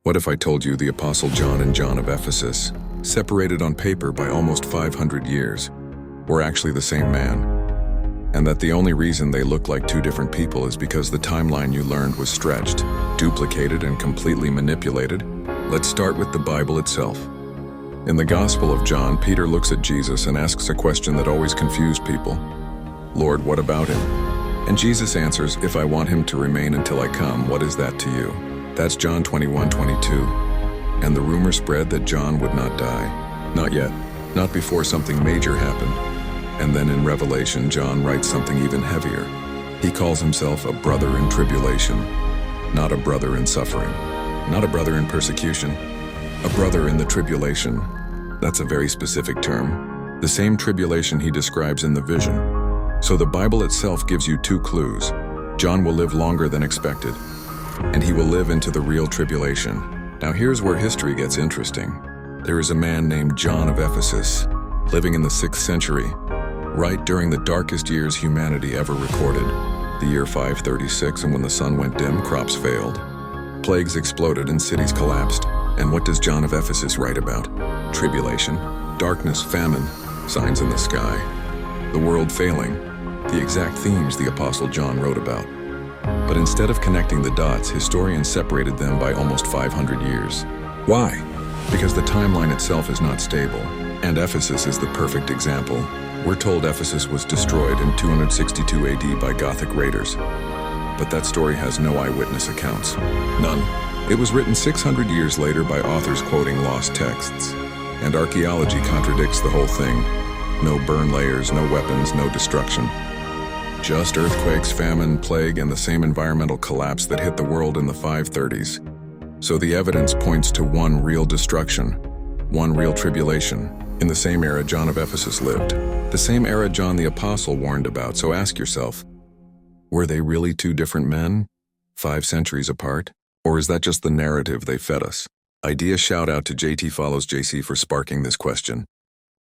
What if I told you the Apostle John and John of Ephesus, separated on paper by almost 500 years, were actually the same man, and that the only reason they look like two different people is because the timeline you learned was stretched, duplicated, and completely manipulated? Let's start with the Bible itself. In the Gospel of John, Peter looks at Jesus and asks a question that always confused people. "Lord, what about him?" And Jesus answers, "If I want him to remain until I come, what is that to you?" That's John 21:22. And the rumor spread that John would not die. Not yet. Not before something major happened. And then in Revelation, John writes something even heavier. He calls himself a brother in tribulation, not a brother in suffering, not a brother in persecution, a brother in the tribulation. That's a very specific term. The same tribulation he describes in the vision. So the Bible itself gives you two clues. John will live longer than expected, and he will live into the real tribulation. Now here's where history gets interesting. There is a man named John of Ephesus, living in the 6th century, right during the darkest years humanity ever recorded, the year 536, and when the sun went dim, crops failed, plagues exploded, and cities collapsed. And what does John of Ephesus write about? Tribulation, darkness, famine, signs in the sky, the world failing, the exact themes the Apostle John wrote about. But instead of connecting the dots, historians separated them by almost 500 years. Why? Because the timeline itself is not stable, and Ephesus is the perfect example. We're told Ephesus was destroyed in 262 AD by Gothic raiders. But that story has no eyewitness accounts. None. It was written 600 years later by authors quoting lost texts. And archaeology contradicts the whole thing. No burn layers, no weapons, no destruction. Just earthquakes, famine, plague, and the same environmental collapse that hit the world in the 530s. So the evidence points to one real destruction, one real tribulation, in the same era John of Ephesus lived. The same era John the Apostle warned about. So ask yourself, were they really two different men, 5 centuries apart? Or is that just the narrative they fed us? Idea shout out to JT follows JC for sparking this question.